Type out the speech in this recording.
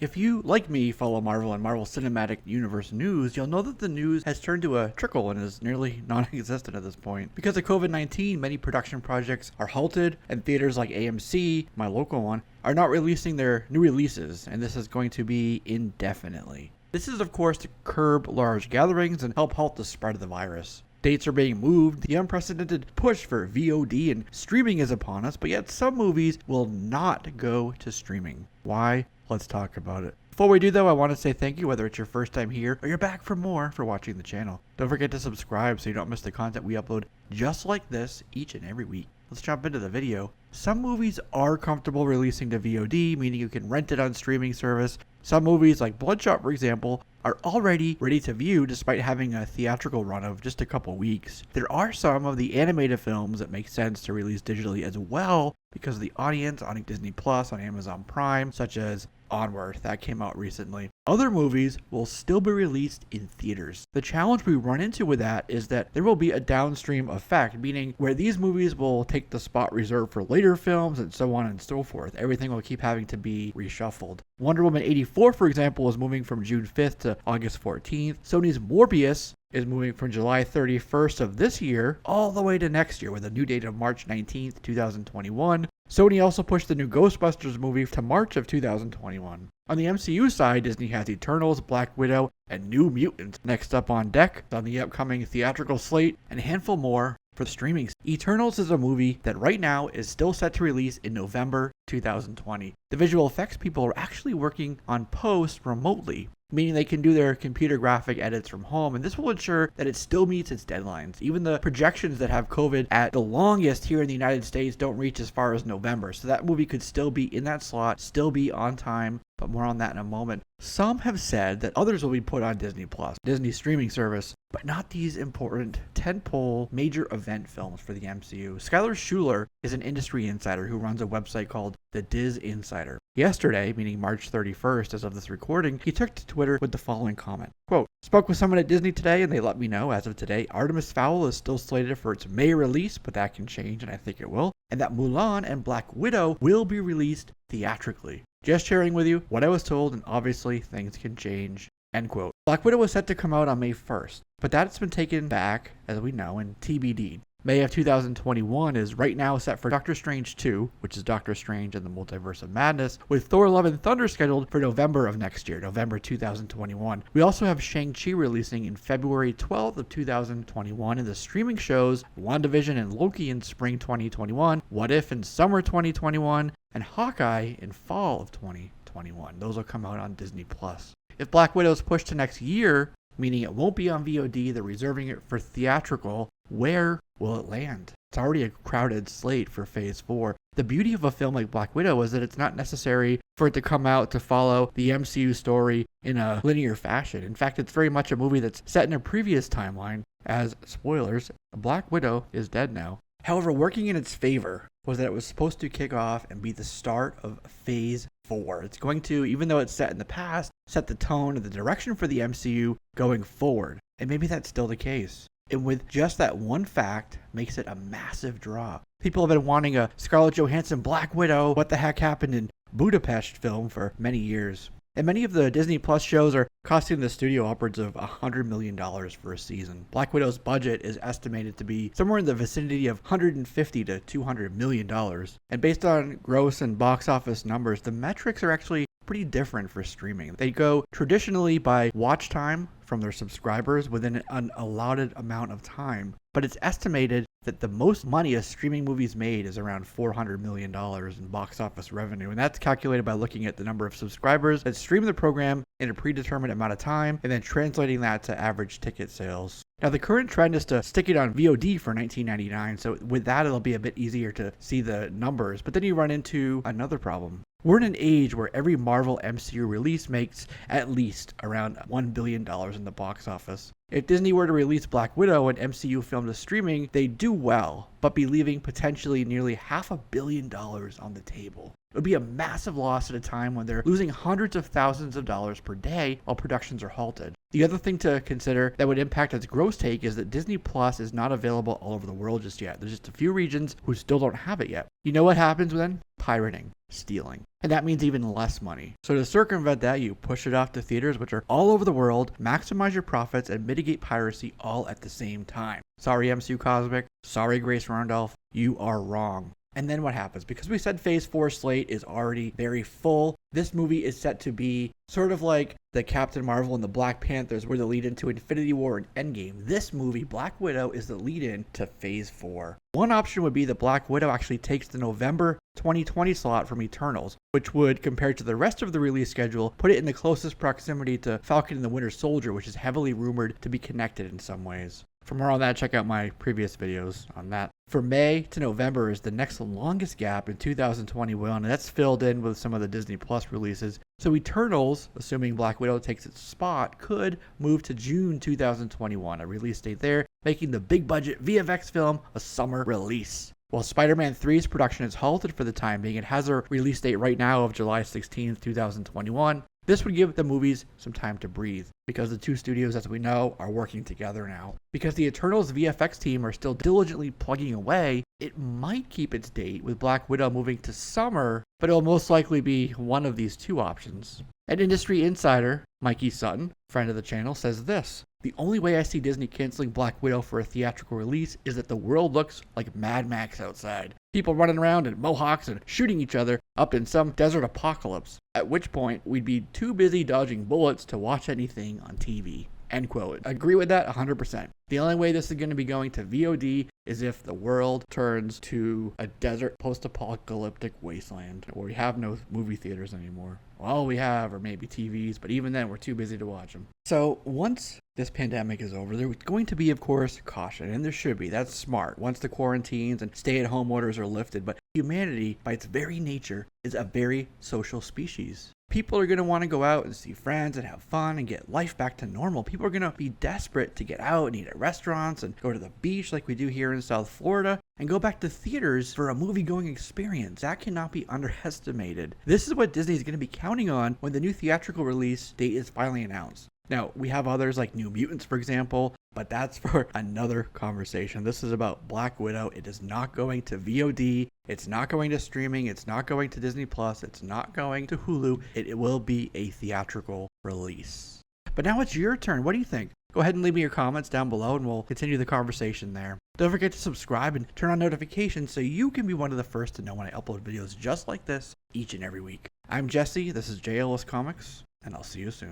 If you, like me, follow Marvel and Marvel Cinematic Universe news, you'll know that the news has turned to a trickle and is nearly non-existent at this point. Because of COVID-19, many production projects are halted, and theaters like AMC, my local one, are not releasing their new releases, and this is going to be indefinitely. This is, of course, to curb large gatherings and help halt the spread of the virus. Dates are being moved, the unprecedented push for VOD and streaming is upon us, but yet some movies will not go to streaming. Why? Let's talk about it. Before we do though, I want to say thank you, whether it's your first time here or you're back for more, for watching the channel. Don't forget to subscribe so you don't miss the content we upload just like this each and every week. Let's jump into the video. Some movies are comfortable releasing to VOD, meaning you can rent it on streaming service. Some movies, like Bloodshot for example, are already ready to view despite having a theatrical run of just a couple weeks. There are some of the animated films that make sense to release digitally as well because of the audience on Disney Plus, on Amazon Prime, such as Onward, that came out recently. Other movies will still be released in theaters. The challenge we run into with that is that there will be a downstream effect, meaning where these movies will take the spot reserved for later films and so on and so forth. Everything will keep having to be reshuffled. Wonder Woman 84, for example, is moving from June 5th to August 14th. Sony's Morbius is moving from July 31st of this year all the way to next year with a new date of March 19th, 2021. Sony also pushed the new Ghostbusters movie to March of 2021. On the MCU side, Disney has Eternals, Black Widow, and New Mutants next up on deck on the upcoming theatrical slate, and a handful more for the streaming. Eternals is a movie that right now is still set to release in November 2020. The visual effects people are actually working on post remotely, meaning they can do their computer graphic edits from home, and this will ensure that it still meets its deadlines. Even the projections that have COVID at the longest here in the United States don't reach as far as November, so that movie could still be in that slot, still be on time, but more on that in a moment. Some have said that others will be put on Disney Plus, Disney's streaming service, but not these important tentpole major event films for the MCU. Skylar Schuler is an industry insider who runs a website called The Diz Insider. Yesterday, meaning March 31st as of this recording, he took to Twitter with the following comment. Quote, "Spoke with someone at Disney today and they let me know as of today, Artemis Fowl is still slated for its May release, but that can change and I think it will, and that Mulan and Black Widow will be released theatrically. Just sharing with you what I was told, and obviously things can change." End quote. Black Widow was set to come out on May 1st, but that's been taken back, as we know, and TBD. May of 2021 is right now set for Doctor Strange 2, which is Doctor Strange and the Multiverse of Madness, with Thor Love and Thunder scheduled for November of next year, November 2021. We also have Shang-Chi releasing in February 12th of 2021, and the streaming shows WandaVision and Loki in spring 2021, What If in summer 2021, and Hawkeye in fall of 2021. Those will come out on Disney Plus. If Black Widow is pushed to next year, meaning it won't be on VOD, they're reserving it for theatrical, where will it land? It's already a crowded slate for Phase 4. The beauty of a film like Black Widow is that it's not necessary for it to come out to follow the MCU story in a linear fashion. In fact, it's very much a movie that's set in a previous timeline, as, spoilers, Black Widow is dead now. However, working in its favor was that it was supposed to kick off and be the start of Phase 4. It's going to, even though it's set in the past, set the tone and the direction for the MCU going forward. And maybe that's still the case. And with just that one fact, makes it a massive draw. People have been wanting a Scarlett Johansson Black Widow, What the Heck Happened in Budapest film for many years. And many of the Disney Plus shows are costing the studio upwards of $100 million for a season. Black Widow's budget is estimated to be somewhere in the vicinity of $150 to $200 million. And based on gross and box office numbers, the metrics are actually pretty different for streaming. They go traditionally by watch time from their subscribers within an allotted amount of time, but it's estimated that the most money a streaming movie's made is around $400 million in box office revenue, and that's calculated by looking at the number of subscribers that stream the program in a predetermined amount of time, and then translating that to average ticket sales. Now, the current trend is to stick it on VOD for $19.99, so with that it'll be a bit easier to see the numbers, but then you run into another problem. We're in an age where every Marvel MCU release makes at least around $1 billion in the box office. If Disney were to release Black Widow, an MCU film, to streaming, they do well, but be leaving potentially nearly $500 million on the table. It would be a massive loss at a time when they're losing hundreds of thousands of dollars per day while productions are halted. The other thing to consider that would impact its gross take is that Disney Plus is not available all over the world just yet. There's just a few regions who still don't have it yet. You know what happens then? Pirating, stealing. And that means even less money. So to circumvent that, you push it off to theaters, which are all over the world, maximize your profits, and mitigate piracy all at the same time. Sorry, MCU Cosmic. Sorry, Grace Randolph. You are wrong. And then what happens? Because we said Phase 4 slate is already very full, this movie is set to be sort of like the Captain Marvel and the Black Panthers were the lead into Infinity War and Endgame. This movie, Black Widow, is the lead in to Phase 4. One option would be that Black Widow actually takes the November 2020 slot from Eternals, which would, compared to the rest of the release schedule, put it in the closest proximity to Falcon and the Winter Soldier, which is heavily rumored to be connected in some ways. For more on that, check out my previous videos on that. For May to November is the next longest gap in 2021, and that's filled in with some of the Disney Plus releases. So Eternals, assuming Black Widow takes its spot, could move to June 2021, a release date there, making the big budget VFX film a summer release. While Spider-Man 3's production is halted for the time being, it has a release date right now of July 16th, 2021. This would give the movies some time to breathe, because the two studios, as we know, are working together now. Because the Eternals VFX team are still diligently plugging away, it might keep its date, with Black Widow moving to summer, but it will most likely be one of these two options. An industry insider, Mikey Sutton, friend of the channel, says this: "The only way I see Disney canceling Black Widow for a theatrical release is that the world looks like Mad Max outside. People running around in mohawks and shooting each other up in some desert apocalypse. At which point, we'd be too busy dodging bullets to watch anything on TV." End quote. Agree with that 100%. The only way this is going to be going to VOD is if the world turns to a desert post-apocalyptic wasteland where we have no movie theaters anymore. Well, we have, or maybe TVs, but even then we're too busy to watch them. So once this pandemic is over, there's going to be, of course, caution, and there should be. That's smart. Once the quarantines and stay-at-home orders are lifted, but humanity, by its very nature, is a very social species. People are going to want to go out and see friends and have fun and get life back to normal. People are going to be desperate to get out and eat at restaurants and go to the beach like we do here in South Florida and go back to theaters for a movie-going experience. That cannot be underestimated. This is what Disney is going to be counting on when the new theatrical release date is finally announced. Now, we have others like New Mutants, for example, but that's for another conversation. This is about Black Widow. It is not going to VOD. It's not going to streaming. It's not going to Disney Plus. It's not going to Hulu. It will be a theatrical release. But now it's your turn. What do you think? Go ahead and leave me your comments down below and we'll continue the conversation there. Don't forget to subscribe and turn on notifications so you can be one of the first to know when I upload videos just like this each and every week. I'm Jesse. This is JLS Comics, and I'll see you soon.